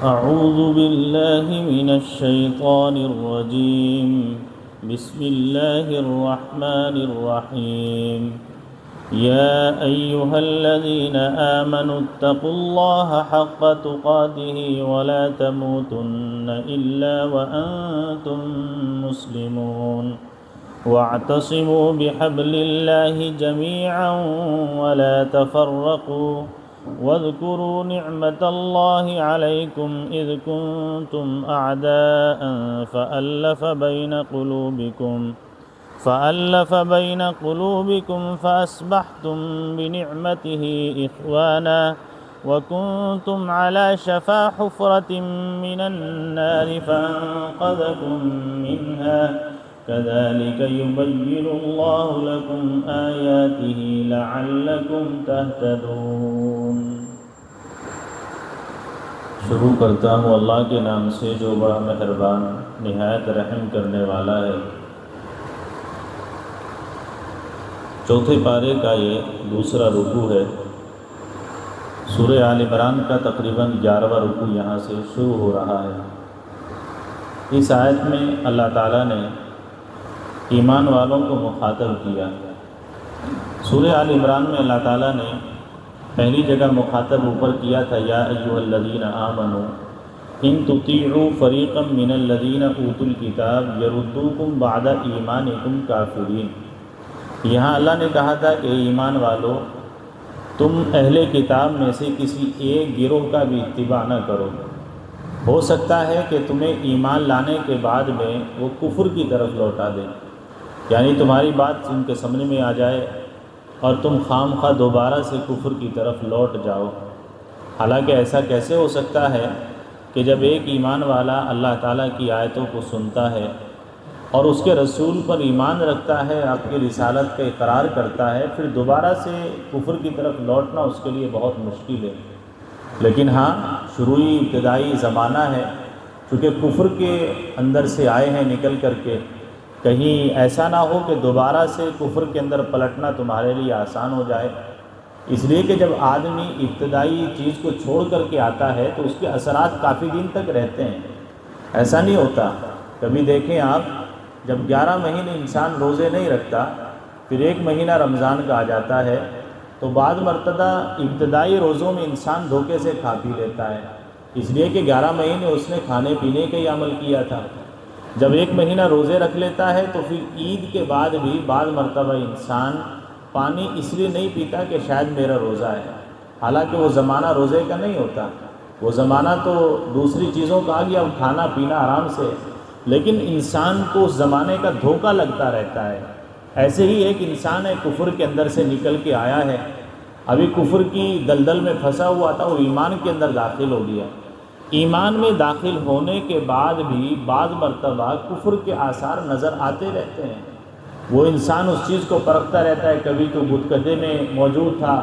أعوذ بالله من الشيطان الرجيم. بسم الله الرحمن الرحيم. يا أيها الذين آمنوا اتقوا الله حق تقاته ولا تموتن إلا وأنتم مسلمون واعتصموا بحبل الله جميعا ولا تفرقوا واذكروا نعمة الله عليكم إذ كنتم أعداء فألف بين قلوبكم فأصبحتم بنعمته إخوانا وكنتم على شفا حفرة من النار فأنقذكم منها كذلك يبين الله لكم آياته لعلكم تهتدون. شروع کرتا ہوں اللہ کے نام سے جو بڑا مہربان نہایت رحم کرنے والا ہے. چوتھے پارے کا یہ دوسرا رکوع ہے. سورہ آل عمران کا تقریباً 11واں رکوع یہاں سے شروع ہو رہا ہے. اس آیت میں اللہ تعالیٰ نے ایمان والوں کو مخاطب کیا. سورہ آل عمران میں اللہ تعالیٰ نے پہلی جگہ مخاطب اوپر کیا تھا یا ایھا الذین آمنوا ان تطیعوا فریقا من الذین اوتوا الکتاب یردوکم بعد ایمانکم کافرین. یہاں اللہ نے کہا تھا کہ ایمان والو تم اہل کتاب میں سے کسی ایک گروہ کا بھی اتباع نہ کرو. ہو سکتا ہے کہ تمہیں ایمان لانے کے بعد میں وہ کفر کی طرف لوٹا دیں، یعنی تمہاری بات ان کے سمجھ میں آ جائے اور تم خام خواہ دوبارہ سے کفر کی طرف لوٹ جاؤ. حالانکہ ایسا کیسے ہو سکتا ہے کہ جب ایک ایمان والا اللہ تعالیٰ کی آیتوں کو سنتا ہے اور اس کے رسول پر ایمان رکھتا ہے، آپ کی رسالت کا اقرار کرتا ہے، پھر دوبارہ سے کفر کی طرف لوٹنا اس کے لیے بہت مشکل ہے. لیکن ہاں شروعی ابتدائی زمانہ ہے، چونکہ کفر کے اندر سے آئے ہیں نکل کر کے، کہیں ایسا نہ ہو کہ دوبارہ سے کفر کے اندر پلٹنا تمہارے لیے آسان ہو جائے. اس لیے کہ جب آدمی ابتدائی چیز کو چھوڑ کر کے آتا ہے تو اس کے اثرات کافی دن تک رہتے ہیں. ایسا نہیں ہوتا. کبھی دیکھیں آپ، جب 11 مہینے انسان روزے نہیں رکھتا، پھر 1 مہینہ رمضان کا آ جاتا ہے تو بعض مرتبہ ابتدائی روزوں میں انسان دھوکے سے کھا پی لیتا ہے، اس لیے کہ 11 مہینے اس نے کھانے پینے کا ہی عمل کیا تھا. جب 1 مہینہ روزے رکھ لیتا ہے تو پھر عید کے بعد بھی بعض مرتبہ انسان پانی اس لیے نہیں پیتا کہ شاید میرا روزہ ہے، حالانکہ وہ زمانہ روزے کا نہیں ہوتا، وہ زمانہ تو دوسری چیزوں کا آ گیا، اب کھانا پینا آرام سے، لیکن انسان کو اس زمانے کا دھوکہ لگتا رہتا ہے. ایسے ہی ایک انسان ہے کفر کے اندر سے نکل کے آیا ہے، ابھی کفر کی دلدل میں پھنسا ہوا تھا، وہ ایمان کے اندر داخل ہو گیا. ایمان میں داخل ہونے کے بعد بھی بعض مرتبہ کفر کے آثار نظر آتے رہتے ہیں. وہ انسان اس چیز کو پرکھتا رہتا ہے، کبھی تو بتکدے میں موجود تھا،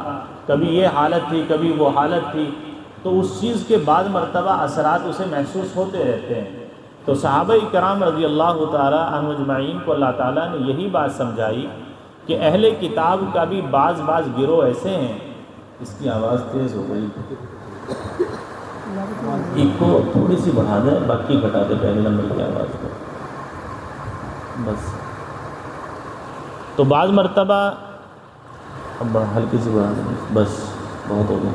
کبھی یہ حالت تھی، کبھی وہ حالت تھی، تو اس چیز کے بعد مرتبہ اثرات اسے محسوس ہوتے رہتے ہیں. تو صحابہ کرام رضی اللہ تعالی عنہم اجمعین کو اللہ تعالیٰ نے یہی بات سمجھائی کہ اہل کتاب کا بھی بعض گروہ ایسے ہیں. اس کی آواز تیز ہو گئی، ایک کو تھوڑی سی بڑھا دیں، باقی گھٹا دیں پہلے نمبر کی آواز کو بس. تو بعض مرتبہ اب ہلکی سی بڑھا دیں بس، بہت ہو گیا.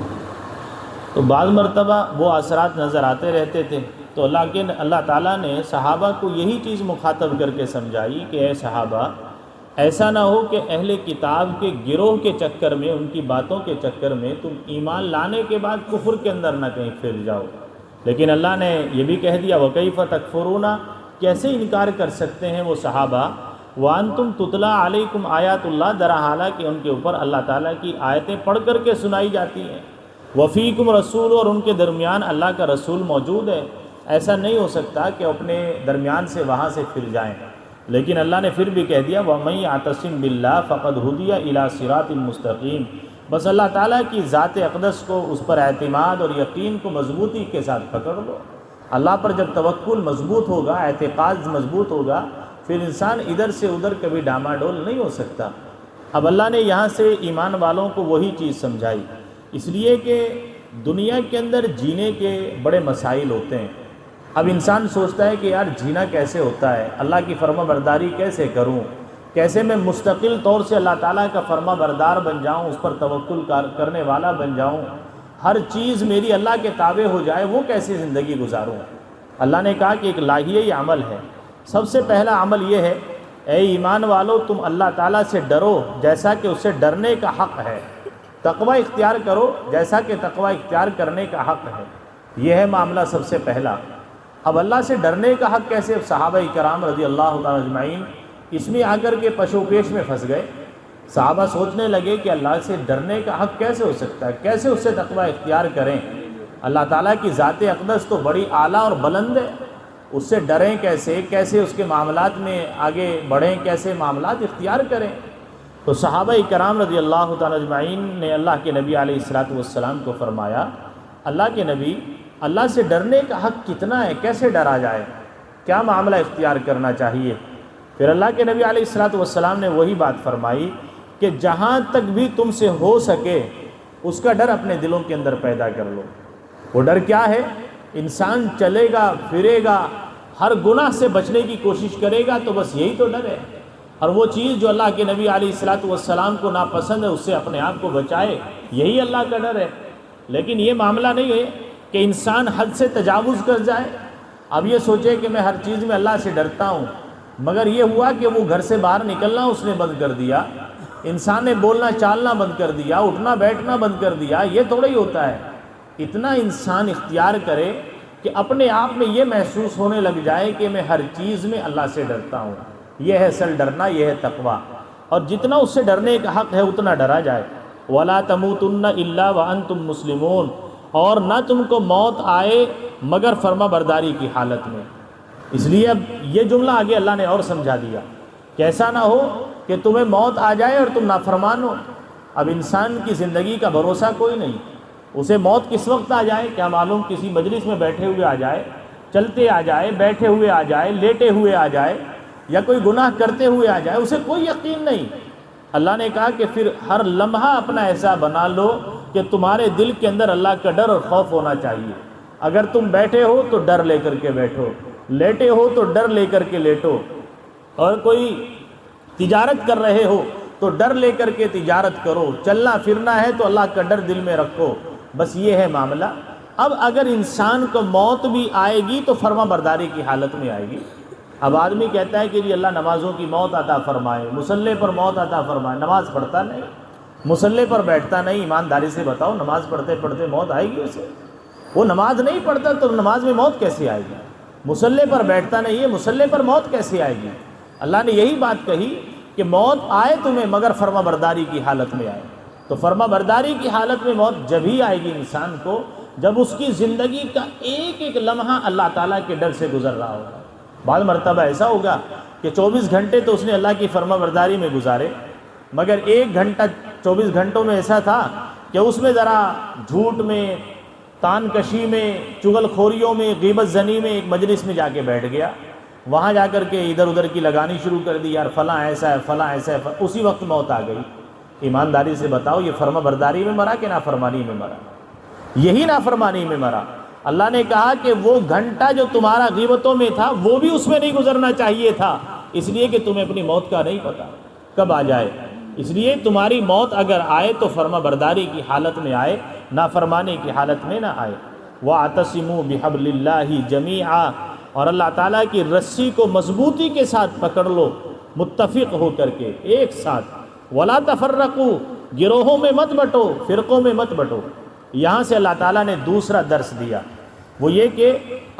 تو بعض مرتبہ وہ اثرات نظر آتے رہتے تھے. تو اللہ تعالیٰ نے صحابہ کو یہی چیز مخاطب کر کے سمجھائی کہ اے صحابہ، ایسا نہ ہو کہ اہل کتاب کے گروہ کے چکر میں، ان کی باتوں کے چکر میں تم ایمان لانے کے بعد کفر کے اندر نہ کہیں پھر جاؤ. لیکن اللہ نے یہ بھی کہہ دیا وَكَيْفَ تَكْفُرُونَ، کیسے انکار کر سکتے ہیں وہ صحابہ، وَأَنْتُمْ تُتْلَى عَلَيْكُمْ آیات اللہ، درا حالہ کہ ان کے اوپر اللہ تعالیٰ کی آیتیں پڑھ کر کے سنائی جاتی ہیں. وَفِيكُمْ رَسُولٌ، اور ان کے درمیان اللہ کا رسول موجود ہے. ایسا نہیں ہو سکتا کہ اپنے درمیان سے وہاں سے پھر جائیں. لیکن اللہ نے پھر بھی کہہ دیا وَمَن يَعْتَصِم بِاللَّهِ فَقَدْ هُدِيَ إِلَى صِرَاطٍ مُسْتَقِيمٍ، بس اللہ تعالیٰ کی ذات اقدس کو، اس پر اعتماد اور یقین کو مضبوطی کے ساتھ پکڑ لو. اللہ پر جب توکل مضبوط ہوگا، اعتقاد مضبوط ہوگا، پھر انسان ادھر سے ادھر کبھی ڈاماڈول نہیں ہو سکتا. اب اللہ نے یہاں سے ایمان والوں کو وہی چیز سمجھائی، اس لیے کہ دنیا کے اندر جینے کے بڑے مسائل ہوتے ہیں۔ اب انسان سوچتا ہے کہ یار جینا کیسے ہوتا ہے، اللہ کی فرما برداری کیسے کروں، کیسے میں مستقل طور سے اللہ تعالیٰ کا فرما بردار بن جاؤں، اس پر توکل کرنے والا بن جاؤں، ہر چیز میری اللہ کے تابع ہو جائے، وہ کیسے زندگی گزاروں۔ اللہ نے کہا کہ ایک لاہیہ عمل ہے۔ سب سے پہلا عمل یہ ہے، اے ایمان والو تم اللہ تعالیٰ سے ڈرو جیسا کہ اس سے ڈرنے کا حق ہے، تقوی اختیار کرو جیسا کہ تقوی اختیار کرنے کا حق ہے۔ یہ ہے معاملہ سب سے پہلا۔ اب اللہ سے ڈرنے کا حق کیسے؟ صحابہ کرام رضی اللہ تعالیٰ اجمعین اس میں آ کر کے پشو پیش میں پھنس گئے۔ صحابہ سوچنے لگے کہ اللہ سے ڈرنے کا حق کیسے ہو سکتا ہے، کیسے اس سے تقوی اختیار کریں؟ اللہ تعالیٰ کی ذات اقدس تو بڑی اعلیٰ اور بلند ہے، اس سے ڈریں کیسے، کیسے اس کے معاملات میں آگے بڑھیں، کیسے معاملات اختیار کریں؟ تو صحابہ کرام رضی اللہ تعالیٰ اجمعین نے اللہ کے نبی علیہ الصلاۃ والسلام کو فرمایا، اللہ کے نبی اللہ سے ڈرنے کا حق کتنا ہے، کیسے ڈرا جائے، کیا معاملہ اختیار کرنا چاہیے؟ پھر اللہ کے نبی علیہ الصلاۃ والسلام نے وہی بات فرمائی کہ جہاں تک بھی تم سے ہو سکے اس کا ڈر اپنے دلوں کے اندر پیدا کر لو۔ وہ ڈر کیا ہے؟ انسان چلے گا پھرے گا، ہر گناہ سے بچنے کی کوشش کرے گا، تو بس یہی تو ڈر ہے۔ اور وہ چیز جو اللہ کے نبی علیہ الصلاۃ والسلام کو ناپسند ہے اس سے اپنے آپ کو بچائے، یہی اللہ کا ڈر ہے۔ لیکن یہ معاملہ نہیں ہے کہ انسان حد سے تجاوز کر جائے، اب یہ سوچے کہ میں ہر چیز میں اللہ سے ڈرتا ہوں، مگر یہ ہوا کہ وہ گھر سے باہر نکلنا اس نے بند کر دیا، انسان نے بولنا چالنا بند کر دیا، اٹھنا بیٹھنا بند کر دیا۔ یہ تھوڑا ہی ہوتا ہے، اتنا انسان اختیار کرے کہ اپنے آپ میں یہ محسوس ہونے لگ جائے کہ میں ہر چیز میں اللہ سے ڈرتا ہوں۔ یہ ہے اصل ڈرنا، یہ ہے تقویٰ، اور جتنا اس سے ڈرنے کا حق ہے اتنا ڈرا جائے۔ وَلَا تَمُوتُنَّ إِلَّا وَأَنْتُمْ مُسْلِمُونَ، اور نہ تم کو موت آئے مگر فرما برداری کی حالت میں۔ اس لیے اب یہ جملہ آگے اللہ نے اور سمجھا دیا کہ ایسا نہ ہو کہ تمہیں موت آ جائے اور تم نافرمان ہو۔ اب انسان کی زندگی کا بھروسہ کوئی نہیں، اسے موت کس وقت آ جائے کیا معلوم، کسی مجلس میں بیٹھے ہوئے آ جائے، چلتے آ جائے، بیٹھے ہوئے آ جائے، لیٹے ہوئے آ جائے، یا کوئی گناہ کرتے ہوئے آ جائے، اسے کوئی یقین نہیں۔ اللہ نے کہا کہ پھر ہر لمحہ اپنا ایسا بنا لو کہ تمہارے دل کے اندر اللہ کا ڈر اور خوف ہونا چاہیے۔ اگر تم بیٹھے ہو تو ڈر لے کر کے بیٹھو، لیٹے ہو تو ڈر لے کر کے لیٹو، اور کوئی تجارت کر رہے ہو تو ڈر لے کر کے تجارت کرو، چلنا پھرنا ہے تو اللہ کا ڈر دل میں رکھو۔ بس یہ ہے معاملہ۔ اب اگر انسان کو موت بھی آئے گی تو فرما برداری کی حالت میں آئے گی۔ اب آدمی کہتا ہے کہ جی اللہ نمازوں کی موت عطا فرمائے، مصلی پر موت عطا فرمائے، نماز پڑھتا نہیں، مصلی پر بیٹھتا نہیں۔ ایمانداری سے بتاؤ، نماز پڑھتے پڑھتے موت آئے گی اسے؟ وہ نماز نہیں پڑھتا تو نماز میں موت کیسے آئے گی؟ مصلی پر بیٹھتا نہیں ہے، مصلی پر موت کیسے آئے گی؟ اللہ نے یہی بات کہی کہ موت آئے تمہیں مگر فرما برداری کی حالت میں آئے۔ تو فرما برداری کی حالت میں موت جب ہی آئے گی انسان کو جب اس کی زندگی کا ایک ایک لمحہ اللہ تعالیٰ کے ڈر سے گزر رہا ہوگا۔ بعض مرتبہ ایسا ہوگا کہ 24 گھنٹے تو اس نے اللہ کی فرما برداری میں گزارے، مگر 1 گھنٹہ 24 گھنٹوں میں ایسا تھا کہ اس میں ذرا جھوٹ میں، تان کشی میں، چغل خوریوں میں، غیبت زنی میں ایک مجلس میں جا کے بیٹھ گیا، وہاں جا کر کے ادھر ادھر کی لگانی شروع کر دی، یار فلاں ایسا ہے، فلاں ایسا ہے، اسی وقت موت آ گئی۔ ایمانداری سے بتاؤ یہ فرما برداری میں مرا کہ نافرمانی میں مرا؟ یہی نافرمانی میں مرا۔ اللہ نے کہا کہ وہ گھنٹہ جو تمہارا غیبتوں میں تھا وہ بھی اس میں نہیں گزرنا چاہیے تھا، اس لیے کہ تمہیں اپنی موت کا نہیں پتا کب آ جائے۔ اس لیے تمہاری موت اگر آئے تو فرما برداری کی حالت میں آئے، نافرمانی کی حالت میں نہ آئے۔ وَاعْتَصِمُوا بِحَبْلِ اللَّهِ جَمِيعًا، اور اللہ تعالیٰ کی رسی کو مضبوطی کے ساتھ پکڑ لو، متفق ہو کر کے ایک ساتھ۔ وَلَا تَفَرَّقُوا، گروہوں میں مت بٹو، فرقوں میں مت بٹو۔ یہاں سے اللہ تعالیٰ نے دوسرا درس دیا، وہ یہ کہ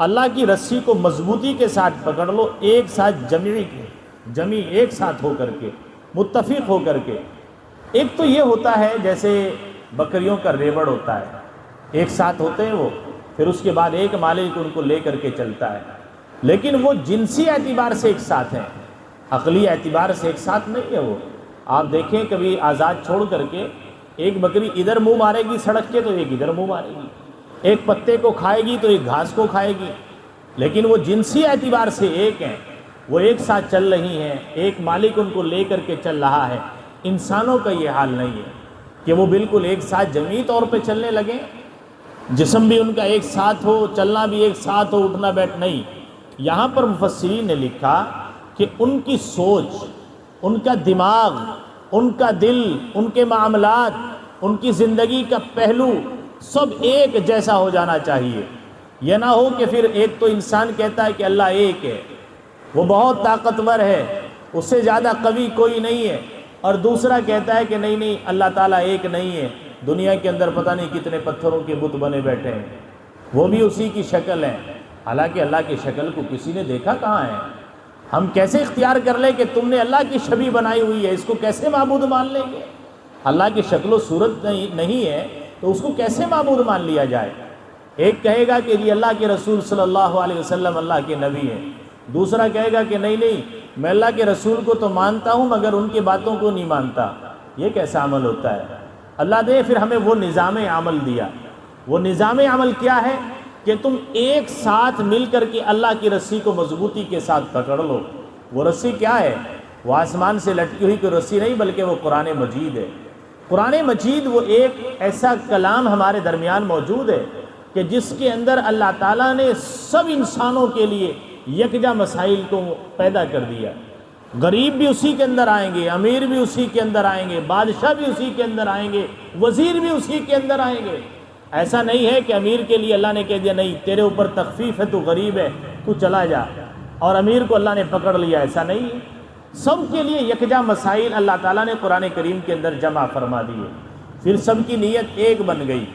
اللہ کی رسی کو مضبوطی کے ساتھ پکڑ لو، ایک ساتھ جمی ایک ساتھ ہو کر کے، متفق ہو کر کے۔ ایک تو یہ ہوتا ہے جیسے بکریوں کا ریوڑ ہوتا ہے، ایک ساتھ ہوتے ہیں وہ، پھر اس کے بعد ایک مالک ان کو لے کر کے چلتا ہے، لیکن وہ جنسی اعتبار سے ایک ساتھ ہیں، عقلی اعتبار سے ایک ساتھ نہیں ہے وہ۔ آپ دیکھیں کبھی آزاد چھوڑ کر کے ایک بکری ادھر منہ مارے گی سڑک کے تو ایک ادھر منہ مارے گی، ایک پتے کو کھائے گی تو ایک گھاس کو کھائے گی، لیکن وہ جنسی اعتبار سے ایک ہیں، وہ ایک ساتھ چل رہی ہیں، ایک مالک ان کو لے کر کے چل رہا ہے۔ انسانوں کا یہ حال نہیں ہے کہ وہ بالکل ایک ساتھ جمعی طور پہ چلنے لگیں۔ جسم بھی ان کا ایک ساتھ ہو، چلنا بھی ایک ساتھ ہو، اٹھنا بیٹھ نہیں۔ یہاں پر مفسرین نے لکھا کہ ان کی سوچ، ان کا دماغ، ان کا دل، ان کے معاملات، ان کی زندگی کا پہلو سب ایک جیسا ہو جانا چاہیے۔ یہ نہ ہو کہ پھر ایک تو انسان کہتا ہے کہ اللہ ایک ہے، وہ بہت طاقتور ہے، اس سے زیادہ قوی کوئی نہیں ہے، اور دوسرا کہتا ہے کہ نہیں اللہ تعالیٰ ایک نہیں ہے، دنیا کے اندر پتہ نہیں کتنے پتھروں کے بت بنے بیٹھے ہیں، وہ بھی اسی کی شکل ہے۔ حالانکہ اللہ کی شکل کو کسی نے دیکھا کہاں ہے؟ ہم کیسے اختیار کر لیں کہ تم نے اللہ کی شبیہ بنائی ہوئی ہے، اس کو کیسے معبود مان لیں گے؟ اللہ کی شکل و صورت نہیں ہے تو اس کو کیسے معبود مان لیا جائے؟ ایک کہے گا کہ یہ اللہ کے رسول صلی اللہ علیہ وسلم اللہ کے نبی ہیں، دوسرا کہے گا کہ نہیں میں اللہ کے رسول کو تو مانتا ہوں مگر ان کی باتوں کو نہیں مانتا۔ یہ کیسا عمل ہوتا ہے؟ اللہ نے پھر ہمیں وہ نظام عمل دیا۔ وہ نظام عمل کیا ہے کہ تم ایک ساتھ مل کر کے اللہ کی رسی کو مضبوطی کے ساتھ پکڑ لو۔ وہ رسی کیا ہے؟ وہ آسمان سے لٹکی ہوئی کوئی رسی نہیں، بلکہ وہ قرآن مجید ہے۔ قرآن مجید وہ ایک ایسا کلام ہمارے درمیان موجود ہے کہ جس کے اندر اللہ تعالیٰ نے سب انسانوں کے لیے یکجا مسائل کو پیدا کر دیا۔ غریب بھی اسی کے اندر آئیں گے، امیر بھی اسی کے اندر آئیں گے، بادشاہ بھی اسی کے اندر آئیں گے، وزیر بھی اسی کے اندر آئیں گے۔ ایسا نہیں ہے کہ امیر کے لیے اللہ نے کہہ دیا نہیں تیرے اوپر تخفیف ہے، تو غریب ہے تو چلا جا، اور امیر کو اللہ نے پکڑ لیا، ایسا نہیں ہے۔ سب کے لیے یکجا مسائل اللہ تعالیٰ نے قرآن کریم کے اندر جمع فرما دیے۔ پھر سب کی نیت ایک بن گئی،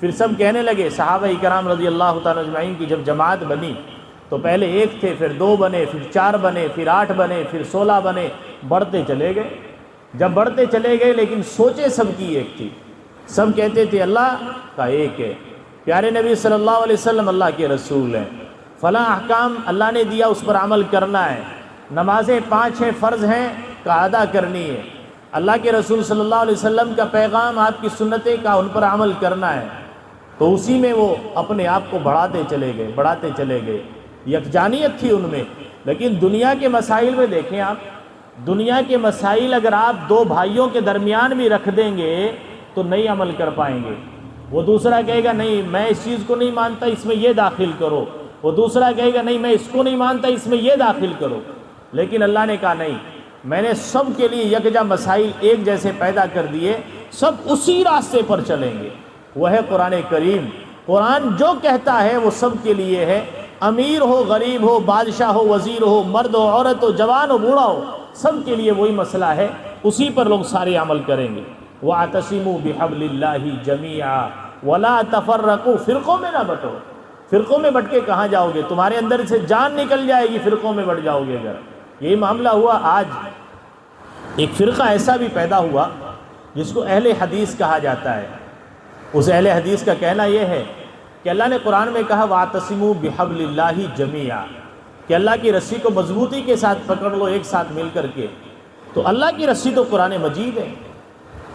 پھر سب کہنے لگے، صحابہ کرام رضی اللہ تعالیٰ اجمعین کی جب جماعت بنی تو پہلے ایک تھے، پھر 2 بنے، پھر 4 بنے، پھر 8 بنے، پھر 16 بنے، بڑھتے چلے گئے۔ جب بڑھتے چلے گئے لیکن سوچیں سب کی ایک تھی، سب کہتے تھے اللہ کا ایک ہے، پیارے نبی صلی اللہ علیہ وسلم اللہ کے رسول ہیں، فلاں احکام اللہ نے دیا اس پر عمل کرنا ہے، نمازیں 5-6 فرض ہیں کا ادا کرنی ہے، اللہ کے رسول صلی اللہ علیہ وسلم کا پیغام، آپ کی سنتیں کا ان پر عمل کرنا ہے۔ تو اسی میں وہ اپنے آپ کو بڑھاتے چلے گئے، یکجانیت تھی ان میں۔ لیکن دنیا کے مسائل میں دیکھیں آپ، دنیا کے مسائل اگر آپ 2 بھائیوں کے درمیان بھی رکھ دیں گے تو نہیں عمل کر پائیں گے۔ وہ دوسرا کہے گا نہیں میں اس چیز کو نہیں مانتا، اس میں یہ داخل کرو، وہ دوسرا کہے گا نہیں میں اس کو نہیں مانتا، اس میں یہ داخل کرو۔ لیکن اللہ نے کہا نہیں، میں نے سب کے لیے یکجا مسائل ایک جیسے پیدا کر دیے، سب اسی راستے پر چلیں گے، وہ ہے قرآن کریم۔ قرآن جو کہتا ہے وہ سب کے لیے ہے، امیر ہو، غریب ہو، بادشاہ ہو، وزیر ہو، مرد ہو، عورت ہو، جوان ہو، بوڑھا ہو، سب کے لیے وہی مسئلہ ہے، اسی پر لوگ سارے عمل کریں گے۔ وَاعْتَصِمُوا بِحَبْلِ اللَّهِ جَمِيعًا وَلَا تَفَرَّقُوا، فرقوں میں نہ بٹو۔ فرقوں میں بٹ کے کہاں جاؤ گے؟ تمہارے اندر سے جان نکل جائے گی فرقوں میں بٹ جاؤ گے اگر۔ یہی معاملہ ہوا آج۔ ایک فرقہ ایسا بھی پیدا ہوا جس کو اہل حدیث کہا جاتا ہے۔ اس اہل حدیث کا کہنا یہ ہے کہ اللہ نے قرآن میں کہا وَاعْتَصِمُوا بِحَبْلِ اللَّهِ جَمِيعًا، کہ اللہ کی رسی کو مضبوطی کے ساتھ پکڑ لو ایک ساتھ مل کر کے۔ تو اللہ کی رسی تو قرآن مجید ہے،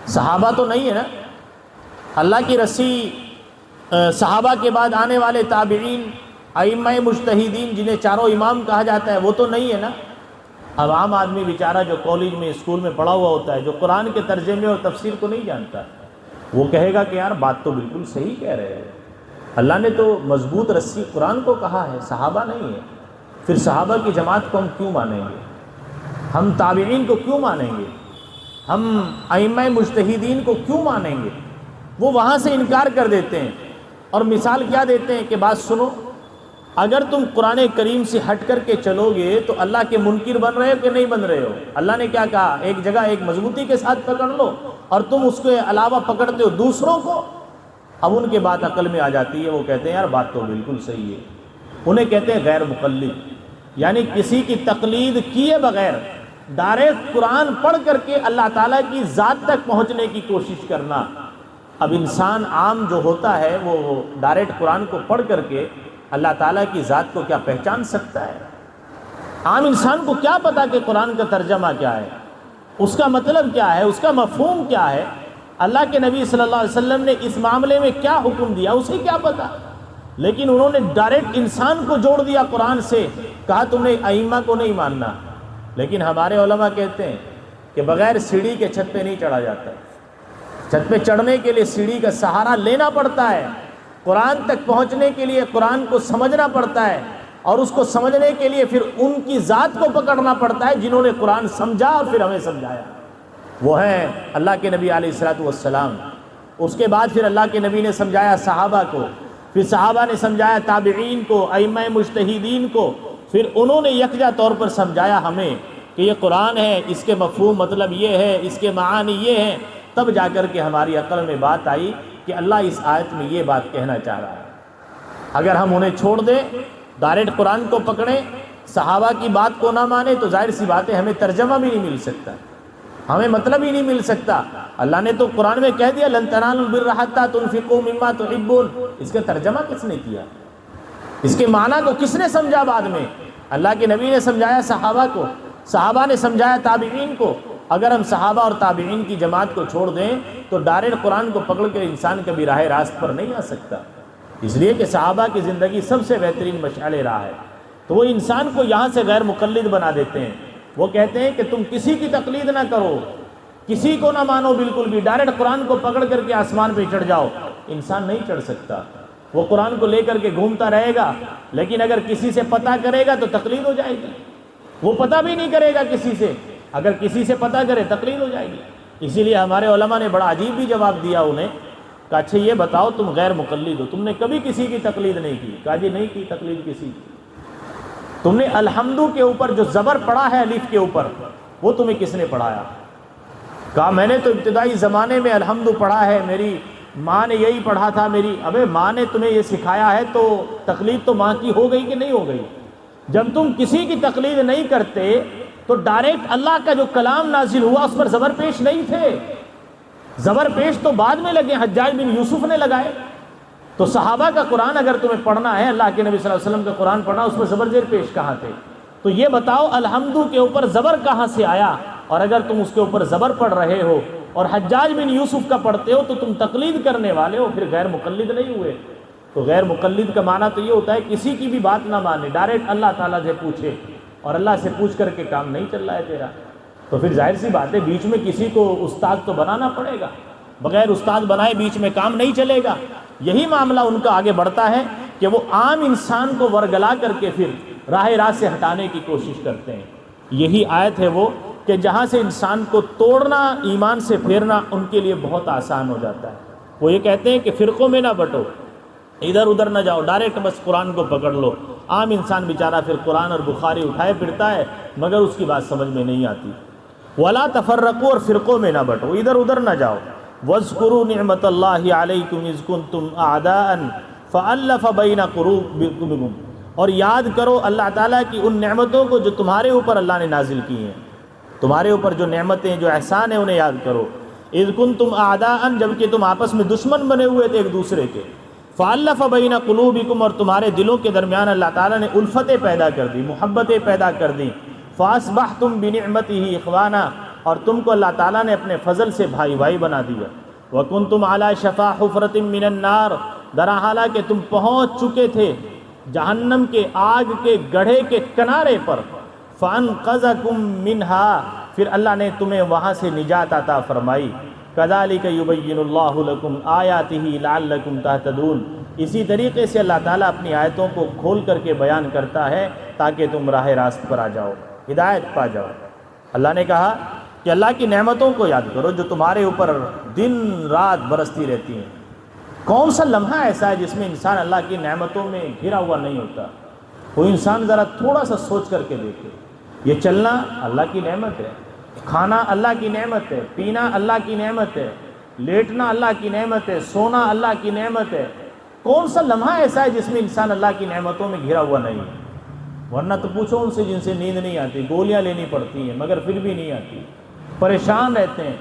صحابہ تو نہیں ہے نا۔ اللہ کی رسی صحابہ کے بعد آنے والے تابعین، ائمہ مجتہدین جنہیں چاروں امام کہا جاتا ہے، وہ تو نہیں ہے نا۔ اب عام آدمی بیچارہ جو کالج میں اسکول میں پڑھا ہوا ہوتا ہے، جو قرآن کے ترجمے اور تفسیر کو نہیں جانتا، وہ کہے گا کہ یار بات تو بالکل صحیح کہہ رہے ہیں، اللہ نے تو مضبوط رسی قرآن کو کہا ہے، صحابہ نہیں ہے، پھر صحابہ کی جماعت کو ہم کیوں مانیں گے؟ ہم تابعین کو کیوں مانیں گے؟ ہم ائمہ مجتہدین کو کیوں مانیں گے؟ وہ وہاں سے انکار کر دیتے ہیں، اور مثال کیا دیتے ہیں کہ بات سنو، اگر تم قرآن کریم سے ہٹ کر کے چلو گے تو اللہ کے منکر بن رہے ہو کہ نہیں بن رہے ہو؟ اللہ نے کیا کہا؟ ایک جگہ ایک مضبوطی کے ساتھ پکڑ لو، اور تم اس کے علاوہ پکڑتے ہو دوسروں کو۔ اب ان کے بات عقل میں آ جاتی ہے، وہ کہتے ہیں یار بات تو بالکل صحیح ہے۔ انہیں کہتے ہیں غیر مقلد، یعنی کسی کی تقلید کیے بغیر ڈائریکٹ قرآن پڑھ کر کے اللہ تعالیٰ کی ذات تک پہنچنے کی کوشش کرنا۔ اب انسان عام جو ہوتا ہے وہ ڈائریکٹ قرآن کو پڑھ کر کے اللہ تعالیٰ کی ذات کو کیا پہچان سکتا ہے؟ عام انسان کو کیا پتا کہ قرآن کا ترجمہ کیا ہے، اس کا مطلب کیا ہے، اس کا مفہوم کیا ہے، اللہ کے نبی صلی اللہ علیہ وسلم نے اس معاملے میں کیا حکم دیا، اسے کیا پتا؟ لیکن انہوں نے ڈائریکٹ انسان کو جوڑ دیا قرآن سے، کہا تم نے ائمہ کو نہیں ماننا۔ لیکن ہمارے علماء کہتے ہیں کہ بغیر سیڑھی کے چھت پہ نہیں چڑھا جاتا، چھت پہ چڑھنے کے لیے سیڑھی کا سہارا لینا پڑتا ہے۔ قرآن تک پہنچنے کے لیے قرآن کو سمجھنا پڑتا ہے، اور اس کو سمجھنے کے لیے پھر ان کی ذات کو پکڑنا پڑتا ہے جنہوں نے قرآن سمجھا اور پھر ہمیں سمجھایا، وہ ہیں اللہ کے نبی علیہ الصلوۃ والسلام۔ اس کے بعد پھر اللہ کے نبی نے سمجھایا صحابہ کو، پھر صحابہ نے سمجھایا تابعین کو، ائمہ مجتہدین کو، پھر انہوں نے یکجا طور پر سمجھایا ہمیں کہ یہ قرآن ہے، اس کے مفہوم مطلب یہ ہے، اس کے معانی یہ ہیں۔ تب جا کر کے ہماری عقل میں بات آئی کہ اللہ اس آیت میں یہ بات کہنا چاہ رہا ہے۔ اگر ہم انہیں چھوڑ دیں، ڈائریکٹ قرآن کو پکڑیں، صحابہ کی بات کو نہ مانیں، تو ظاہر سی بات ہے ہمیں ترجمہ بھی نہیں مل سکتا، ہمیں مطلب ہی نہیں مل سکتا۔ اللہ نے تو قرآن میں کہہ دیا لن تنالوا البر حتی تنفقوا مما تحبون، اس کا ترجمہ کس نے کیا؟ اس کے معنی کو کس نے سمجھا بعد میں؟ اللہ کے نبی نے سمجھایا صحابہ کو، صحابہ نے سمجھایا تابعین کو۔ اگر ہم صحابہ اور تابعین کی جماعت کو چھوڑ دیں تو ڈائریکٹ قرآن کو پکڑ کر انسان کبھی راہ راست پر نہیں آ سکتا، اس لیے کہ صحابہ کی زندگی سب سے بہترین مشعل راہ ہے۔ تو وہ انسان کو یہاں سے غیر مقلد بنا دیتے ہیں، وہ کہتے ہیں کہ تم کسی کی تقلید نہ کرو، کسی کو نہ مانو بالکل بھی، ڈائریکٹ قرآن کو پکڑ کر کے آسمان پہ چڑھ جاؤ۔ انسان نہیں چڑھ سکتا، وہ قرآن کو لے کر کے گھومتا رہے گا، لیکن اگر کسی سے پتہ کرے گا تو تقلید ہو جائے گی۔ وہ پتہ بھی نہیں کرے گا کسی سے، اگر کسی سے پتہ کرے تقلید ہو جائے گی۔ اسی لیے ہمارے علماء نے بڑا عجیب بھی جواب دیا انہیں، کہا اچھا یہ بتاؤ تم غیر مقلد ہو، تم نے کبھی کسی کی تقلید نہیں کی؟ کہا جی نہیں کی تقلید کسی کی۔ تم نے الحمدو کے اوپر جو زبر پڑھا ہے الف کے اوپر، وہ تمہیں کس نے پڑھایا؟ کہا میں نے تو ابتدائی زمانے میں الحمدو پڑھا ہے، میری ماں نے یہی پڑھا تھا میری۔ ابے ماں نے تمہیں یہ سکھایا ہے تو تقلید تو ماں کی ہو گئی کہ نہیں ہو گئی؟ جب تم کسی کی تقلید نہیں کرتے تو ڈائریکٹ اللہ کا جو کلام نازل ہوا اس پر زبر پیش نہیں تھے، زبر پیش تو بعد میں لگے، حجاج بن یوسف نے لگائے۔ تو صحابہ کا قرآن اگر تمہیں پڑھنا ہے، اللہ کے نبی صلی اللہ علیہ وسلم کا قرآن پڑھنا، اس پر زبر زیر پیش کہاں تھے؟ تو یہ بتاؤ الحمدو کے اوپر زبر کہاں سے آیا؟ اور اگر تم اس کے اوپر زبر پڑھ رہے ہو اور حجاج بن یوسف کا پڑھتے ہو تو تم تقلید کرنے والے ہو، پھر غیر مقلد نہیں ہوئے۔ تو غیر مقلد کا معنی تو یہ ہوتا ہے کسی کی بھی بات نہ مانے، ڈائریکٹ اللہ تعالیٰ سے پوچھے، اور اللہ سے پوچھ کر کے کام نہیں چل رہا ہے تیرا، تو پھر ظاہر سی بات ہے بیچ میں کسی کو استاد تو بنانا پڑے گا، بغیر استاد بنائے بیچ میں کام نہیں چلے گا۔ یہی معاملہ ان کا آگے بڑھتا ہے کہ وہ عام انسان کو ورگلا کر کے پھر راہ راست سے ہٹانے کی کوشش کرتے ہیں۔ یہی آیت ہے وہ کہ جہاں سے انسان کو توڑنا، ایمان سے پھیرنا ان کے لیے بہت آسان ہو جاتا ہے۔ وہ یہ کہتے ہیں کہ فرقوں میں نہ بٹو، ادھر ادھر نہ جاؤ، ڈائریکٹ بس قرآن کو پکڑ لو۔ عام انسان بیچارہ پھر قرآن اور بخاری اٹھائے پھرتا ہے مگر اس کی بات سمجھ میں نہیں آتی۔ وَلَا تَفَرَّقُوا، اور فرقوں میں نہ بٹو، ادھر ادھر نہ جاؤ۔ وَاذْكُرُوا نِعْمَةَ اللَّهِ عَلَيْكُمْ إِذْ كُنْتُمْ أَعْدَاءً فَأَلَّفَ بَيْنَ قُلُوبِكُمْ، اور یاد کرو اللہ تعالیٰ کی ان نعمتوں کو جو تمہارے اوپر اللہ نے نازل کی ہیں، تمہارے اوپر جو نعمتیں جو احسان ہیں انہیں یاد کرو۔ اذ کنتم اعداء، جبکہ تم آپس میں دشمن بنے ہوئے تھے ایک دوسرے کے۔ فالف بین قلوبکم، اور تمہارے دلوں کے درمیان اللہ تعالیٰ نے الفتیں پیدا کر دی، محبتیں پیدا کر دی۔ فاصبحتم بنعمتہ اخوانا، اور تم کو اللہ تعالیٰ نے اپنے فضل سے بھائی بھائی بنا دیا۔ وکنتم علی شفا حفرۃ من النار، درا حالہ کہ تم پہنچ چکے تھے جہنم کے آگ کے گڑھے کے کنارے پر۔ فانقذکم منہا، پھر اللہ نے تمہیں وہاں سے نجات عطا فرمائی۔ کذالک یبین اللہ لکم آیاتہ لعلکم تہتدون، اسی طریقے سے اللہ تعالیٰ اپنی آیتوں کو کھول کر کے بیان کرتا ہے تاکہ تم راہ راست پر آ جاؤ، ہدایت پا جاؤ۔ اللہ نے کہا کہ اللہ کی نعمتوں کو یاد کرو جو تمہارے اوپر دن رات برستی رہتی ہیں۔ کون سا لمحہ ایسا ہے جس میں انسان اللہ کی نعمتوں میں گھرا ہوا نہیں ہوتا؟ کوئی انسان ذرا تھوڑا سا سوچ کر کے دیکھے، یہ چلنا اللہ کی نعمت ہے، کھانا اللہ کی نعمت ہے، پینا اللہ کی نعمت ہے، لیٹنا اللہ کی نعمت ہے، سونا اللہ کی نعمت ہے۔ کون سا لمحہ ایسا ہے جس میں انسان اللہ کی نعمتوں میں گھرا ہوا نہیں ہے؟ ورنہ تو پوچھو ان سے جن سے نیند نہیں آتی، گولیاں لینی پڑتی ہیں مگر پھر بھی نہیں آتی، پریشان رہتے ہیں۔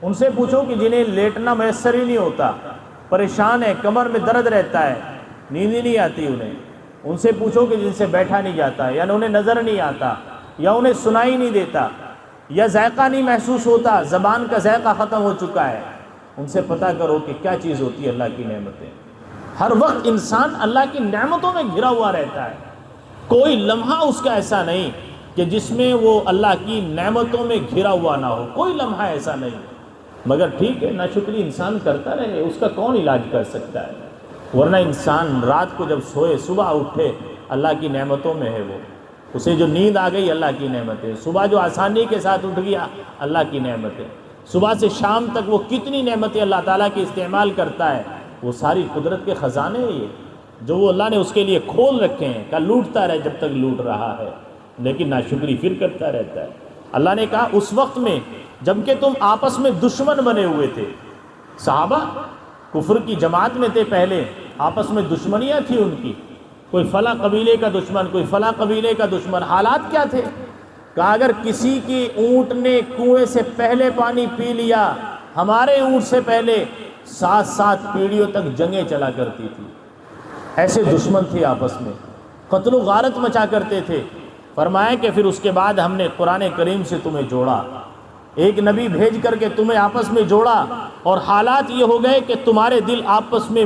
ان سے پوچھو کہ جنہیں لیٹنا میسر ہی نہیں ہوتا، پریشان ہے، کمر میں درد رہتا ہے، نیند ہی نہیں آتی انہیں۔ ان سے پوچھو کہ جن سے بیٹھا نہیں جاتا، یا انہیں نظر نہیں آتا، یا انہیں سنائی نہیں دیتا، یا ذائقہ نہیں محسوس ہوتا، زبان کا ذائقہ ختم ہو چکا ہے، ان سے پتہ کرو کہ کیا چیز ہوتی ہے اللہ کی نعمتیں۔ ہر وقت انسان اللہ کی نعمتوں میں گھرا ہوا رہتا ہے، کوئی لمحہ اس کا ایسا نہیں کہ جس میں وہ اللہ کی نعمتوں میں گھرا ہوا نہ ہو، کوئی لمحہ ایسا نہیں۔ مگر ٹھیک ہے، ناشکری انسان کرتا رہے، اس کا کون علاج کر سکتا ہے؟ ورنہ انسان رات کو جب سوئے صبح اٹھے اللہ کی نعمتوں میں ہے وہ، اسے جو نیند آ گئی اللہ کی نعمت ہے، صبح جو آسانی کے ساتھ اٹھ گیا اللہ کی نعمت ہے، صبح سے شام تک وہ کتنی نعمتیں اللہ تعالیٰ کی استعمال کرتا ہے، وہ ساری قدرت کے خزانے ہیں یہ جو وہ اللہ نے اس کے لیے کھول رکھے ہیں کہ لوٹتا رہے جب تک لوٹ رہا ہے، لیکن ناشکری پھر کرتا رہتا ہے۔ اللہ نے کہا اس وقت میں جب کہ تم آپس میں دشمن بنے ہوئے تھے، صحابہ کفر کی جماعت میں تھے، پہلے آپس میں دشمنیاں تھی ان کی، کوئی فلاں قبیلے کا دشمن، کوئی فلاں قبیلے کا دشمن۔ حالات کیا تھے؟ کہا اگر کسی کی اونٹ نے کنویں سے پہلے پانی پی لیا، ہمارے اونٹ سے پہلے 7 پیڑھیوں تک جنگیں چلا کرتی تھی، ایسے دشمن تھے آپس میں، قتل و غارت مچا کرتے تھے۔ فرمایا کہ پھر اس کے بعد ہم نے قرآن کریم سے تمہیں جوڑا، ایک نبی بھیج کر کے تمہیں آپس میں جوڑا، اور حالات یہ ہو گئے کہ تمہارے دل آپس میں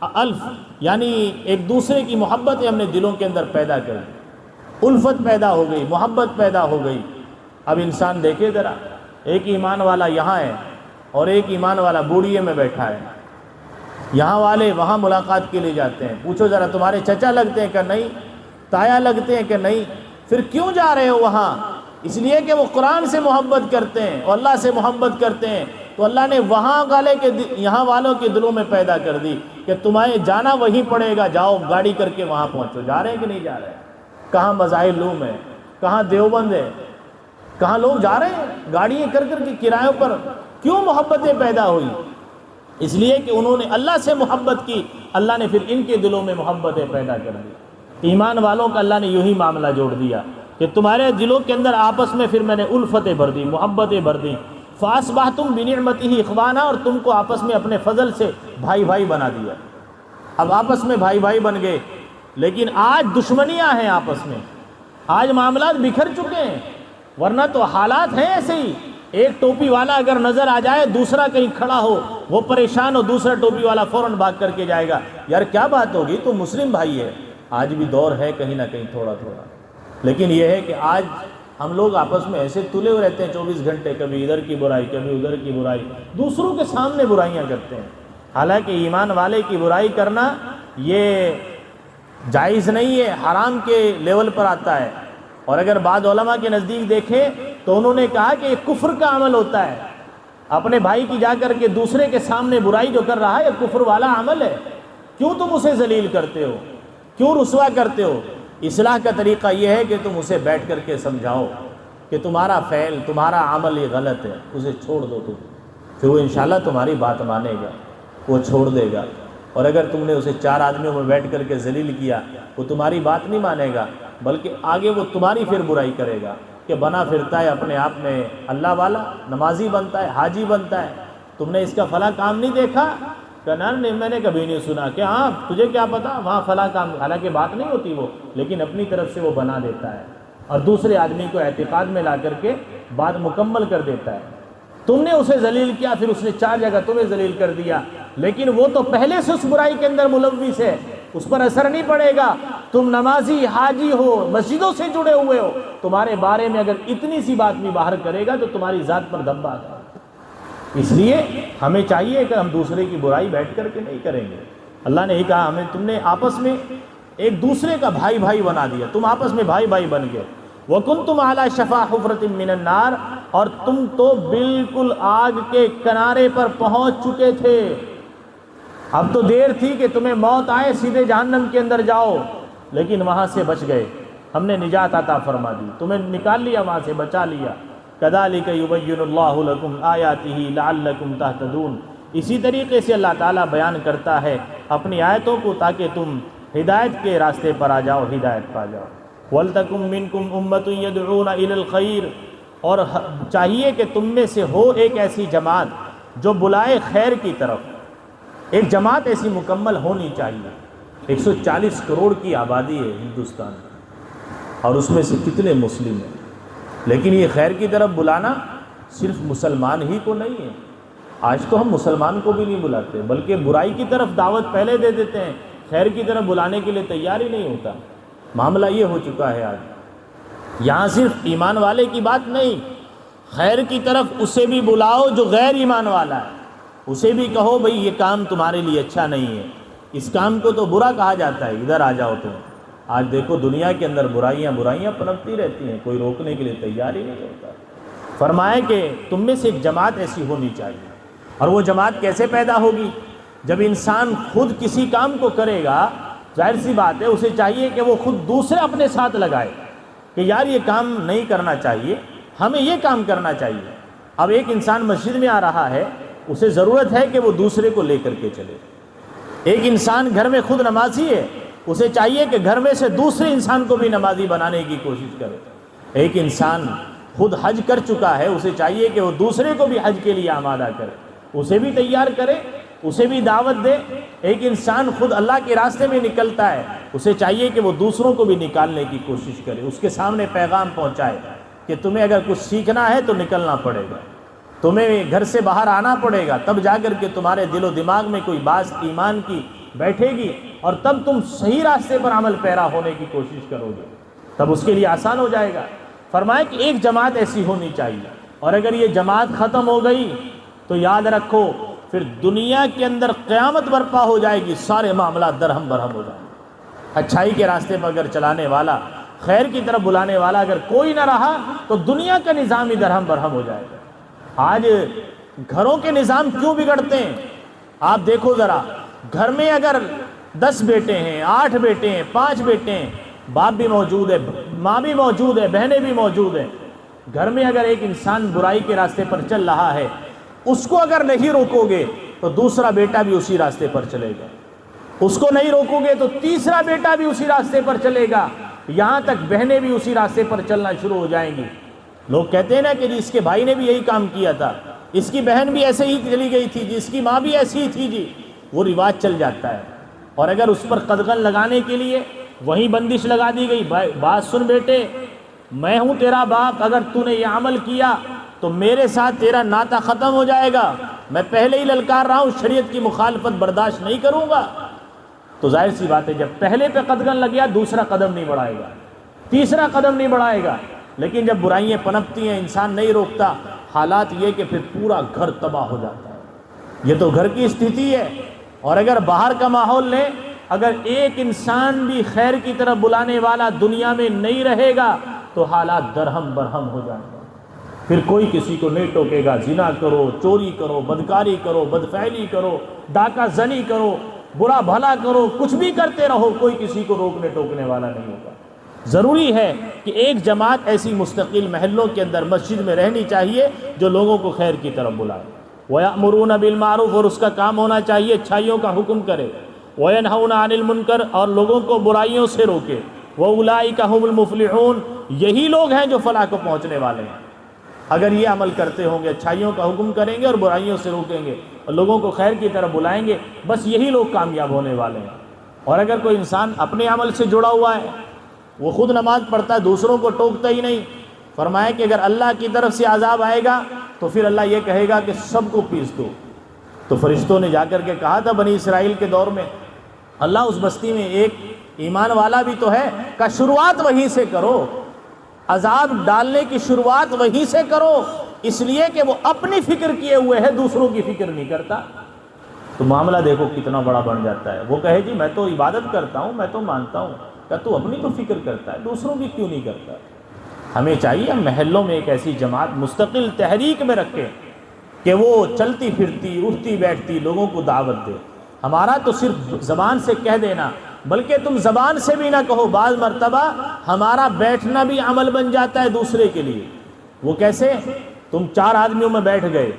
الف یعنی ایک دوسرے کی محبت ہم نے دلوں کے اندر پیدا کر دی، الفت پیدا ہو گئی، محبت پیدا ہو گئی۔ اب انسان دیکھے ذرا، ایک ایمان والا یہاں ہے اور ایک ایمان والا بوڑھیے میں بیٹھا ہے، یہاں والے وہاں ملاقات کے لیے جاتے ہیں، پوچھو ذرا تمہارے چچا لگتے ہیں کہ نہیں، تایا لگتے ہیں کہ نہیں، پھر کیوں جا رہے ہو وہاں؟ اس لیے کہ وہ قرآن سے محبت کرتے ہیں اور اللہ سے محبت کرتے ہیں، تو اللہ نے وہاں والے کے یہاں والوں کے دلوں میں پیدا کر دی کہ تمہیں جانا وہیں پڑے گا، جاؤ گاڑی کر کے وہاں پہنچو۔ جا رہے ہیں کہ نہیں جا رہے ہیں؟ کہاں مظاہر ہے، کہاں دیوبند ہے، کہاں لوگ جا رہے ہیں گاڑیاں کر کر کے کرایوں پر۔ کیوں محبتیں پیدا ہوئی؟ اس لیے کہ انہوں نے اللہ سے محبت کی، اللہ نے پھر ان کے دلوں میں محبتیں پیدا کر دی۔ ایمان والوں کا اللہ نے یہی معاملہ جوڑ دیا کہ تمہارے دلوں کے اندر آپس میں پھر میں نے الفتیں بھر دی، محبتیں بھر دی۔ فَأَصْبَحْتُمْ بِنِعْمَتِهِ إِخْوَانًا، اور تم کو آپس میں اپنے فضل سے بھائی بھائی بنا دیا۔ اب آپس میں بھائی بھائی بن گئے، لیکن آج دشمنیاں ہیں آپس میں، آج معاملات بکھر چکے ہیں، ورنہ تو حالات ہیں ایسے ہی۔ ایک ٹوپی والا اگر نظر آ جائے، دوسرا کہیں کھڑا ہو، وہ پریشان ہو، دوسرا ٹوپی والا فوراً بھاگ کر کے جائے گا، یار کیا بات ہوگی، تو مسلم بھائی ہے۔ آج بھی دور ہے کہیں نہ کہیں تھوڑا تھوڑا، لیکن یہ ہے کہ آج ہم لوگ آپس میں ایسے تلے ہوئے رہتے ہیں 24 گھنٹے، کبھی ادھر کی برائی کبھی ادھر کی برائی، دوسروں کے سامنے برائیاں کرتے ہیں۔ حالانکہ ایمان والے کی برائی کرنا یہ جائز نہیں ہے، حرام کے لیول پر آتا ہے۔ اور اگر بعض علماء کے نزدیک دیکھیں تو انہوں نے کہا کہ یہ کفر کا عمل ہوتا ہے، اپنے بھائی کی جا کر کے دوسرے کے سامنے برائی جو کر رہا ہے یہ کفر والا عمل ہے۔ کیوں تم اسے ذلیل کرتے ہو، کیوں رسوا کرتے ہو؟ اصلاح کا طریقہ یہ ہے کہ تم اسے بیٹھ کر کے سمجھاؤ کہ تمہارا فعل، تمہارا عمل یہ غلط ہے، اسے چھوڑ دو تم، پھر وہ انشاءاللہ تمہاری بات مانے گا، وہ چھوڑ دے گا۔ اور اگر تم نے اسے 4 آدمیوں میں بیٹھ کر کے ذلیل کیا، وہ تمہاری بات نہیں مانے گا، بلکہ آگے وہ تمہاری پھر برائی کرے گا کہ بنا پھرتا ہے اپنے آپ میں اللہ والا، نمازی بنتا ہے، حاجی بنتا ہے، تم نے اس کا فلاں کام نہیں دیکھا؟ کہ نہیں میں نے کبھی نہیں سنا، کہ ہاں تجھے کیا پتا وہاں فلاں کام، حالانکہ بات نہیں ہوتی وہ، لیکن اپنی طرف سے وہ بنا دیتا ہے اور دوسرے آدمی کو اعتقاد میں لا کر کے بات مکمل کر دیتا ہے۔ تم نے اسے ذلیل کیا، پھر اس نے 4 جگہ تمہیں ذلیل کر دیا، لیکن وہ تو پہلے سے اس برائی کے اندر ملوث ہے، اس پر اثر نہیں پڑے گا۔ تم نمازی، حاجی ہو، مسجدوں سے جڑے ہوئے ہو، تمہارے بارے میں اگر اتنی سی بات بھی باہر کرے گا تو تمہاری ذات پر دھبا آتا ہے۔ اس لیے ہمیں چاہیے کہ ہم دوسرے کی برائی بیٹھ کر کے نہیں کریں گے۔ اللہ نے ہی کہا ہمیں، تم نے آپس میں ایک دوسرے کا بھائی بھائی بنا دیا، تم آپس میں بھائی بھائی بن گئے۔ وَكُنْتُمْ عَلَى شَفَا حُفْرَةٍ مِّنَ النَّارِ، اور تم تو بالکل آگ کے کنارے پر پہنچ چکے تھے، اب تو دیر تھی کہ تمہیں موت آئے سیدھے جہنم کے اندر جاؤ، لیکن وہاں سے بچ گئے، ہم نے نجات عطا فرما دی، تمہیں نکال لیا وہاں سے، بچا لیا۔ كَذَلِكَ يُبَيِّنُ اللَّهُ لَكُمْ آيَاتِهِ لَعَلَّكُمْ تَهْتَدُونَ، اسی طریقے سے اللہ تعالیٰ بیان کرتا ہے اپنی آیتوں کو تاکہ تم ہدایت کے راستے پر آ جاؤ، ہدایت پا جاؤ۔ وَلْتَكُمْ مِنْكُمْ أُمَّةٌ يَدْعُونَ إِلَى الْخَيْرِ، اور چاہیے کہ تم میں سے ہو ایک ایسی جماعت جو بلائے خیر کی طرف۔ ایک جماعت ایسی مکمل ہونی چاہیے۔ 140 کروڑ کی آبادی ہے ہندوستان میں، اور اس میں سے کتنے مسلم ہیں، لیکن یہ خیر کی طرف بلانا صرف مسلمان ہی کو نہیں ہے، آج تو ہم مسلمان کو بھی نہیں بلاتے، بلکہ برائی کی طرف دعوت پہلے دے دیتے ہیں، خیر کی طرف بلانے کے لیے تیار ہی نہیں ہوتا۔ معاملہ یہ ہو چکا ہے آج۔ یہاں صرف ایمان والے کی بات نہیں، خیر کی طرف اسے بھی بلاؤ جو غیر ایمان والا ہے، اسے بھی کہو بھئی یہ کام تمہارے لیے اچھا نہیں ہے، اس کام کو تو برا کہا جاتا ہے، ادھر آ جاؤ تم۔ آج دیکھو دنیا کے اندر برائیاں پنپتی رہتی ہیں، کوئی روکنے کے لیے تیار ہی نہیں ہوتا۔ فرمایا کہ تم میں سے ایک جماعت ایسی ہونی چاہیے، اور وہ جماعت کیسے پیدا ہوگی؟ جب انسان خود کسی کام کو کرے گا، ظاہر سی بات ہے اسے چاہیے کہ وہ خود دوسرے اپنے ساتھ لگائے کہ یار یہ کام نہیں کرنا چاہیے، ہمیں یہ کام کرنا چاہیے۔ اب ایک انسان مسجد میں آ رہا ہے، اسے ضرورت ہے کہ وہ دوسرے کو لے کر کے چلے۔ ایک انسان گھر میں خود نمازی ہے، اسے چاہیے کہ گھر میں سے دوسرے انسان کو بھی نمازی بنانے کی کوشش کرے۔ ایک انسان خود حج کر چکا ہے، اسے چاہیے کہ وہ دوسرے کو بھی حج کے لیے آمادہ کرے، اسے بھی تیار کرے، اسے بھی دعوت دے۔ ایک انسان خود اللہ کے راستے میں نکلتا ہے، اسے چاہیے کہ وہ دوسروں کو بھی نکالنے کی کوشش کرے، اس کے سامنے پیغام پہنچائے کہ تمہیں اگر کچھ سیکھنا ہے تو نکلنا پڑے گا، تمہیں گھر سے باہر آنا پڑے گا، تب جا کر کے تمہارے دل و دماغ میں کوئی بات ایمان کی بیٹھے گی، اور تب تم صحیح راستے پر عمل پیرا ہونے کی کوشش کرو گے، تب اس کے لیے آسان ہو جائے گا۔ فرمایا کہ ایک جماعت ایسی ہونی چاہیے، اور اگر یہ جماعت ختم ہو گئی تو یاد رکھو پھر دنیا کے اندر قیامت برپا ہو جائے گی، سارے معاملات درہم برہم ہو جائیں گے۔ اچھائی کے راستے پر اگر چلانے والا، خیر کی طرف بلانے والا اگر کوئی نہ رہا تو دنیا کا نظام ہی درہم برہم ہو جائے گا۔ آج گھروں کے نظام کیوں بگڑتے ہیں؟ آپ دیکھو ذرا، گھر میں اگر 10 بیٹے ہیں، 8 بیٹے ہیں، 5 بیٹے ہیں، باپ بھی موجود ہے، ماں بھی موجود ہے، بہنیں بھی موجود ہیں، گھر میں اگر ایک انسان برائی کے راستے پر چل رہا ہے، اس کو اگر نہیں روکو گے تو دوسرا بیٹا بھی اسی راستے پر چلے گا، اس کو نہیں روکو گے تو تیسرا بیٹا بھی اسی راستے پر چلے گا، یہاں تک بہنیں بھی اسی راستے پر چلنا شروع ہو جائیں گی۔ لوگ کہتے ہیں نا کہ جی اس کے بھائی نے بھی یہی کام کیا تھا، اس کی بہن بھی ایسے ہی چلی گئی تھی جی، اس کی ماں بھی ایسی ہی تھی جی، وہ رواج چل جاتا ہے۔ اور اگر اس پر قدغن لگانے کے لیے وہی بندش لگا دی گئی، بات سن بیٹے، میں ہوں تیرا باپ، اگر تو نے یہ عمل کیا تو میرے ساتھ تیرا ناطہ ختم ہو جائے گا، میں پہلے ہی للکار رہا ہوں، شریعت کی مخالفت برداشت نہیں کروں گا، تو ظاہر سی بات ہے جب پہلے پہ قدغن لگ گیا دوسرا قدم نہیں بڑھائے گا، تیسرا قدم نہیں بڑھائے گا۔ لیکن جب برائیاں پنپتی ہیں، انسان نہیں روکتا، حالات یہ کہ پھر پورا گھر تباہ ہو جاتا ہے۔ یہ تو گھر کی استھتی ہے، اور اگر باہر کا ماحول لیں، اگر ایک انسان بھی خیر کی طرف بلانے والا دنیا میں نہیں رہے گا تو حالات درہم برہم ہو جائیں گے، پھر کوئی کسی کو نہیں ٹوکے گا، زنا کرو، چوری کرو، بدکاری کرو، بدفعلی کرو، ڈاکہ زنی کرو، برا بھلا کرو، کچھ بھی کرتے رہو، کوئی کسی کو روکنے ٹوکنے والا نہیں ہوگا۔ ضروری ہے کہ ایک جماعت ایسی مستقل محلوں کے اندر مسجد میں رہنی چاہیے جو لوگوں کو خیر کی طرف بلائے، وَيَأْمُرُونَ بِالْمَعْرُوفِ، اور اس کا کام ہونا چاہیے اچھائیوں کا حکم کرے، وَيَنْهَوْنَ عَنِ الْمُنْكَرِ، اور لوگوں کو برائیوں سے روکے، وَأُولَٰئِكَ هُمُ الْمُفْلِحُونَ، یہی لوگ ہیں جو فلاح کو پہنچنے والے ہیں۔ اگر یہ عمل کرتے ہوں گے، اچھائیوں کا حکم کریں گے اور برائیوں سے روکیں گے اور لوگوں کو خیر کی طرف بلائیں گے، بس یہی لوگ کامیاب ہونے والے ہیں۔ اور اگر کوئی انسان اپنے عمل سے جڑا ہوا ہے، وہ خود نماز پڑھتا ہے، دوسروں کو ٹوکتا ہی نہیں، فرمایا کہ اگر اللہ کی طرف سے عذاب آئے گا تو پھر اللہ یہ کہے گا کہ سب کو پیس دو۔ تو فرشتوں نے جا کر کے کہا تھا بنی اسرائیل کے دور میں، اللہ اس بستی میں ایک ایمان والا بھی تو ہے، کہ شروعات وہیں سے کرو، عذاب ڈالنے کی شروعات وہیں سے کرو، اس لیے کہ وہ اپنی فکر کیے ہوئے ہے، دوسروں کی فکر نہیں کرتا۔ تو معاملہ دیکھو کتنا بڑا بن جاتا ہے۔ وہ کہے جی میں تو عبادت کرتا ہوں، میں تو مانتا ہوں، کہ تو اپنی تو فکر کرتا ہے، دوسروں کی کیوں نہیں کرتا؟ ہمیں چاہیے ہم محلوں میں ایک ایسی جماعت مستقل تحریک میں رکھیں کہ وہ چلتی پھرتی، اٹھتی بیٹھتی لوگوں کو دعوت دے۔ ہمارا تو صرف زبان سے کہہ دینا، بلکہ تم زبان سے بھی نہ کہو، بعض مرتبہ ہمارا بیٹھنا بھی عمل بن جاتا ہے دوسرے کے لیے۔ وہ کیسے؟ تم 4 آدمیوں میں بیٹھ گئے،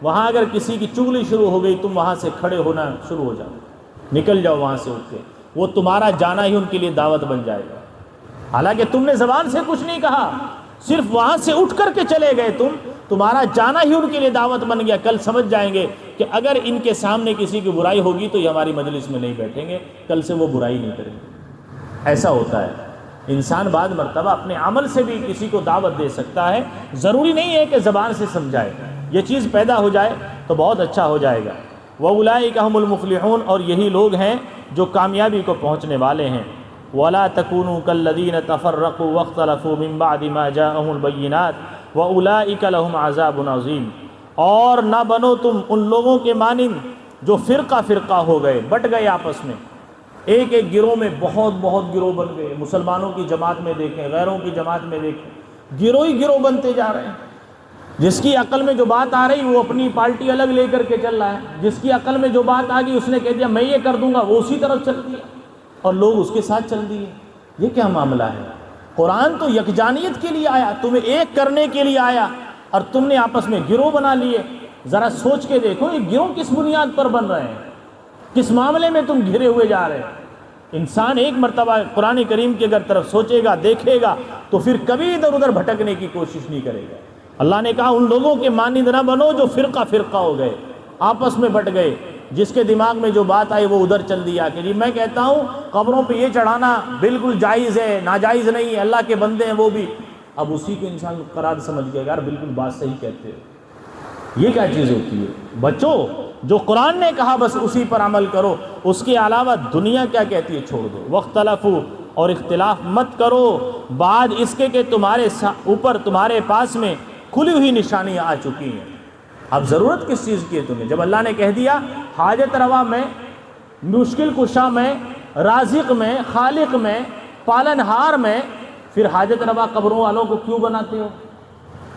وہاں اگر کسی کی چغلی شروع ہو گئی، تم وہاں سے کھڑے ہونا شروع ہو جاؤ، نکل جاؤ وہاں سے اٹھ کے، وہ تمہارا جانا ہی ان کے لیے دعوت بن جائے گا۔ حالانکہ تم نے زبان سے کچھ نہیں کہا، صرف وہاں سے اٹھ کر کے چلے گئے، تمہارا جانا ہی ان کے لیے دعوت بن گیا۔ کل سمجھ جائیں گے کہ اگر ان کے سامنے کسی کی برائی ہوگی تو یہ ہماری مجلس میں نہیں بیٹھیں گے، کل سے وہ برائی نہیں کریں گے۔ ایسا ہوتا ہے، انسان بعض مرتبہ اپنے عمل سے بھی کسی کو دعوت دے سکتا ہے، ضروری نہیں ہے کہ زبان سے سمجھائے۔ یہ چیز پیدا ہو جائے تو بہت اچھا ہو جائے گا۔ وَأُولَٰئِكَ هُمُ الْمُفْلِحُونَ، اور یہی لوگ ہیں جو کامیابی کو پہنچنے والے ہیں۔ وَلَا تَكُونُوا كَالَّذِينَ تَفَرَّقُوا وَاخْتَلَفُوا مِن بَعْدِ مَا جَاءَهُمُ الْبَيِّنَاتُ وَأُولَٰئِكَ لَهُمْ عَذَابٌ عَظِيمٌ، اور نہ بنو تم ان لوگوں کے مانند جو فرقہ فرقہ ہو گئے، بٹ گئے آپس میں، ایک ایک گروہ میں بہت بہت گروہ بن گئے. مسلمانوں کی جماعت میں دیکھیں، غیروں کی جماعت میں دیکھیں، گروہ ہی گروہ بنتے جا رہے ہیں. جس کی عقل میں جو بات آ رہی وہ اپنی پارٹی الگ لے کر کے چل رہا ہے، جس کی عقل میں جو بات آ گئی اس نے کہہ دیا میں یہ کر دوں گا، وہ اسی طرف چل دیا اور لوگ اس کے ساتھ چل دیے. یہ کیا معاملہ ہے؟ قرآن تو یکجانیت کے لیے آیا، تمہیں ایک کرنے کے لیے آیا، اور تم نے آپس میں گروہ بنا لیے. ذرا سوچ کے دیکھو یہ گروہ کس بنیاد پر بن رہے ہیں، کس معاملے میں تم گھرے ہوئے جا رہے ہیں. انسان ایک مرتبہ قرآن کریم کی اگر طرف سوچے گا، دیکھے گا، تو پھر کبھی ادھر ادھر بھٹکنے کی کوشش نہیں کرے گا. اللہ نے کہا ان لوگوں کے مانند نہ بنو جو فرقہ فرقہ ہو گئے، آپس میں بٹ گئے، جس کے دماغ میں جو بات آئی وہ ادھر چل دیا کہ جی میں کہتا ہوں قبروں پہ یہ چڑھانا بالکل جائز ہے، ناجائز نہیں ہے، اللہ کے بندے ہیں وہ بھی. اب اسی کو انسان قرار سمجھ گیا یار بالکل بات صحیح کہتے ہو. یہ کیا چیز ہوتی ہے؟ بچو، جو قرآن نے کہا بس اسی پر عمل کرو، اس کے علاوہ دنیا کیا کہتی ہے چھوڑ دو. وختلفوا، اور اختلاف مت کرو بعد اس کے کہ تمہارے اوپر تمہارے پاس میں کھلی ہوئی نشانیاں آ چکی ہیں. اب ضرورت کس چیز کی ہے تمہیں؟ جب اللہ نے کہہ دیا حاجت روا میں، مشکل کشا میں، رازق میں، خالق میں، پالنہار میں، پھر حاجت روا قبروں والوں کو کیوں بناتے ہو؟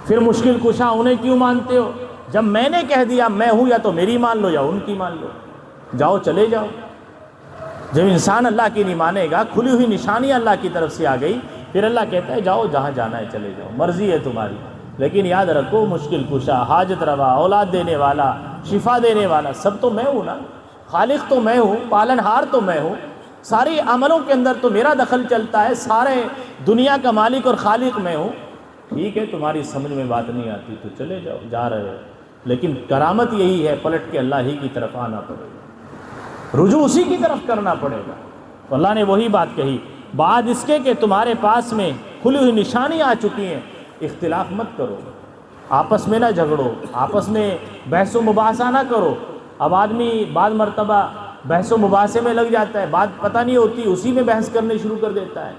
پھر مشکل کشا انہیں کیوں مانتے ہو؟ جب میں نے کہہ دیا میں ہوں، یا تو میری مان لو یا ان کی مان لو، جاؤ چلے جاؤ. جب انسان اللہ کی نہیں مانے گا، کھلی ہوئی نشانیاں اللہ کی طرف سے آ گئی، پھر اللہ کہتا ہے جاؤ جہاں جانا ہے چلے جاؤ، مرضی ہے تمہاری. لیکن یاد رکھو مشکل کشا، حاجت روا، اولاد دینے والا، شفا دینے والا سب تو میں ہوں نا. خالق تو میں ہوں، پالنہار تو میں ہوں، ساری عملوں کے اندر تو میرا دخل چلتا ہے، سارے دنیا کا مالک اور خالق میں ہوں. ٹھیک ہے تمہاری سمجھ میں بات نہیں آتی تو چلے جاؤ، جا رہے ہو، لیکن کرامت یہی ہے پلٹ کے اللہ ہی کی طرف آنا پڑے گا، رجوع اسی کی طرف کرنا پڑے گا. تو اللہ نے وہی بات کہی بعد اس کے کہ تمہارے پاس میں کھلی ہوئی نشانیاں آ چکی ہیں. اختلاف مت کرو، آپس میں نہ جھگڑو، آپس میں بحث و مباحثہ نہ کرو. اب آدمی بعض مرتبہ بحث و مباحثے میں لگ جاتا ہے، بات پتہ نہیں ہوتی اسی میں بحث کرنے شروع کر دیتا ہے،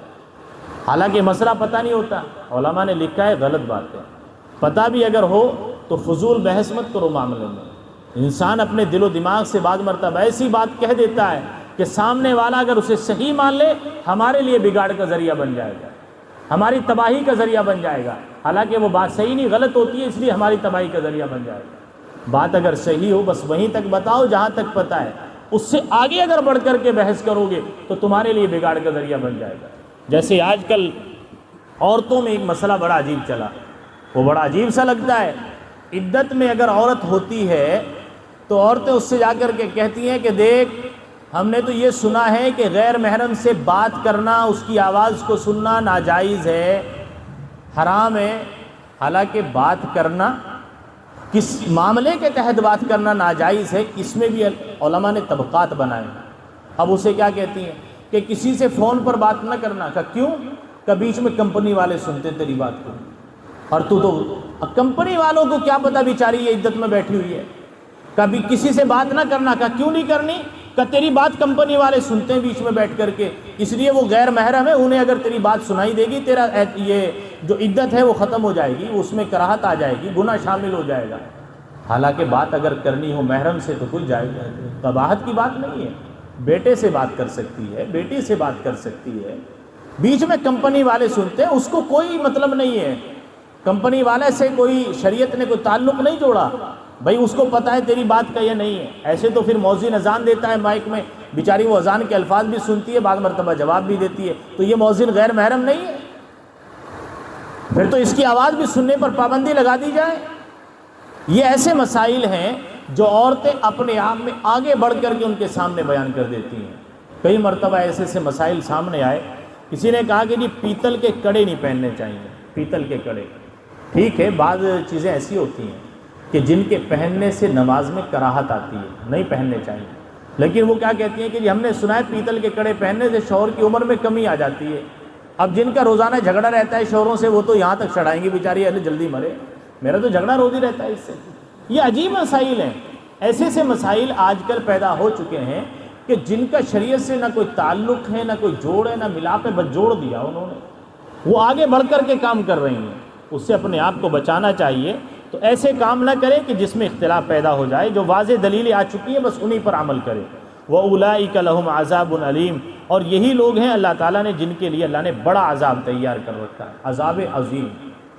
حالانکہ مسئلہ پتہ نہیں ہوتا. علماء نے لکھا ہے غلط بات ہے. پتہ بھی اگر ہو تو فضول بحث مت کرو معاملے میں. انسان اپنے دل و دماغ سے بعض مرتبہ ایسی بات کہہ دیتا ہے کہ سامنے والا اگر اسے صحیح مان لے ہمارے لیے بگاڑ کا ذریعہ بن جائے گا، ہماری تباہی کا ذریعہ بن جائے گا. حالانکہ وہ بات صحیح نہیں، غلط ہوتی ہے، اس لیے ہماری تباہی کا ذریعہ بن جائے گا. بات اگر صحیح ہو بس وہیں تک بتاؤ جہاں تک پتہ ہے، اس سے آگے اگر بڑھ کر کے بحث کرو گے تو تمہارے لیے بگاڑ کا ذریعہ بن جائے گا. جیسے آج کل عورتوں میں ایک مسئلہ بڑا عجیب چلا، وہ بڑا عجیب سا لگتا ہے. عدت میں اگر عورت ہوتی ہے تو عورتیں اس سے جا کر کے کہتی ہیں کہ دیکھ ہم نے تو یہ سنا ہے کہ غیر محرم سے بات کرنا، اس کی آواز کو سننا ناجائز ہے، حرام ہے. حالانکہ بات کرنا کس معاملے کے تحت بات کرنا ناجائز ہے، اس میں بھی علماء نے طبقات بنائے. اب اسے کیا کہتی ہیں کہ کسی سے فون پر بات نہ کرنا. کہ کیوں؟ کہ بیچ میں کمپنی والے سنتے تیری بات کو، اور تو کمپنی والوں کو کیا پتہ بیچاری یہ عدت میں بیٹھی ہوئی ہے. کبھی کسی سے بات نہ کرنا. کہ کیوں نہیں کرنی؟ کہ تیری بات کمپنی والے سنتے ہیں بیچ میں بیٹھ کر کے، اس لیے وہ غیر محرم ہے، انہیں اگر تیری بات سنائی دے گی تیرا یہ جو عدت ہے وہ ختم ہو جائے گی، اس میں کراہت آ جائے گی، گناہ شامل ہو جائے گا. حالانکہ بات اگر کرنی ہو محرم سے تو کوئی جائز ہے، قباحت کی بات نہیں ہے. بیٹے سے بات کر سکتی ہے، بیٹی سے بات کر سکتی ہے. بیچ میں کمپنی والے سنتے ہیں، اس کو کوئی مطلب نہیں ہے، کمپنی والے سے کوئی شریعت نے کوئی تعلق نہیں جوڑا. بھائی اس کو پتہ ہے تیری بات کا یہ نہیں ہے. ایسے تو پھر مؤذن اذان دیتا ہے مائک میں، بیچاری وہ اذان کے الفاظ بھی سنتی ہے، بعض مرتبہ جواب بھی دیتی ہے، تو یہ مؤذن غیر محرم نہیں ہے؟ پھر تو اس کی آواز بھی سننے پر پابندی لگا دی جائے. یہ ایسے مسائل ہیں جو عورتیں اپنے آپ میں آگے بڑھ کر کے ان کے سامنے بیان کر دیتی ہیں. کئی مرتبہ ایسے مسائل سامنے آئے، کسی نے کہا کہ جی پیتل کے کڑے نہیں پہننے چاہیے. پیتل کے کڑے ٹھیک ہے، بعض چیزیں ایسی ہوتی ہیں کہ جن کے پہننے سے نماز میں کراہت آتی ہے، نہیں پہننے چاہیے. لیکن وہ کیا کہتی ہیں کہ جی ہم نے سنا ہے پیتل کے کڑے پہننے سے شوہر کی عمر میں کمی آ جاتی ہے. اب جن کا روزانہ جھگڑا رہتا ہے شوہروں سے، وہ تو یہاں تک چڑھائیں گی بیچاری اللہ جلدی مرے، میرا تو جھگڑا روز ہی رہتا ہے اس سے. یہ عجیب مسائل ہیں. ایسے سے مسائل آج کل پیدا ہو چکے ہیں کہ جن کا شریعت سے نہ کوئی تعلق ہے، نہ کوئی جوڑ ہے، نہ ملاپ ہے، بس جوڑ دیا انہوں نے. وہ آگے بڑھ کر کے کام کر رہی ہیں. اس سے اپنے آپ کو بچانا چاہیے. تو ایسے کام نہ کرے کہ جس میں اختلاف پیدا ہو جائے، جو واضح دلیلیں آ چکی ہیں بس انہی پر عمل کرے۔ وَأُولَئِكَ لَهُمْ عَذَابٌ عَلِيمٌ، اور یہی لوگ ہیں اللہ تعالیٰ نے جن کے لیے اللہ نے بڑا عذاب تیار کر رکھا ہے، عذاب عظیم،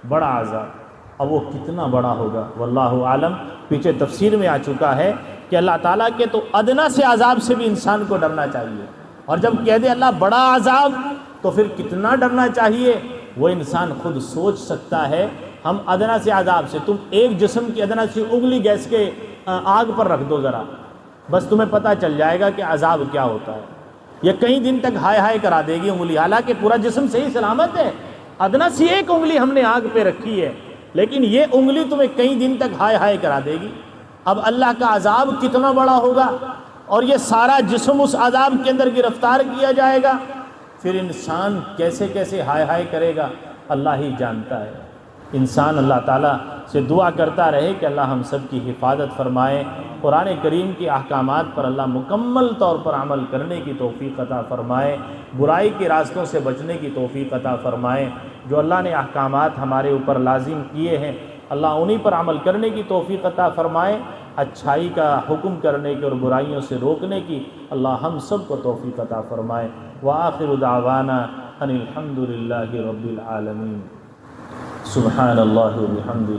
بڑا عذاب۔ اب وہ کتنا بڑا ہوگا واللہ عالم، پیچھے تفسیر میں آ چکا ہے کہ اللہ تعالیٰ کے تو ادنا سے عذاب سے بھی انسان کو ڈرنا چاہیے، اور جب کہہ دے اللہ بڑا عذاب تو پھر کتنا ڈرنا چاہیے وہ انسان خود سوچ سکتا ہے۔ ہم ادنا سے عذاب سے، تم ایک جسم کی ادنا سی انگلی گیس کے آگ پر رکھ دو ذرا، بس تمہیں پتہ چل جائے گا کہ عذاب کیا ہوتا ہے۔ یہ کئی دن تک ہائے ہائے کرا دے گی انگلی، حالانکہ پورا جسم صحیح سلامت ہے، ادنا سی ایک انگلی ہم نے آگ پہ رکھی ہے، لیکن یہ انگلی تمہیں کئی دن تک ہائے ہائے کرا دے گی۔ اب اللہ کا عذاب کتنا بڑا ہوگا، اور یہ سارا جسم اس عذاب کے اندر گرفتار کیا جائے گا، پھر انسان کیسے کیسے ہائے ہائے کرے گا اللہ ہی جانتا ہے۔ انسان اللہ تعالیٰ سے دعا کرتا رہے کہ اللہ ہم سب کی حفاظت فرمائے، قرآن کریم کے احکامات پر اللہ مکمل طور پر عمل کرنے کی توفیق عطا فرمائے، برائی کے راستوں سے بچنے کی توفیق عطا فرمائے۔ جو اللہ نے احکامات ہمارے اوپر لازم کیے ہیں اللہ انہی پر عمل کرنے کی توفیق عطا فرمائے، اچھائی کا حکم کرنے کی اور برائیوں سے روکنے کی اللہ ہم سب کو توفیق عطا فرمائے۔ وآخر دعوانا ان الحمد للہ رب العالمین۔ سبحان اللہ و بحمدہ۔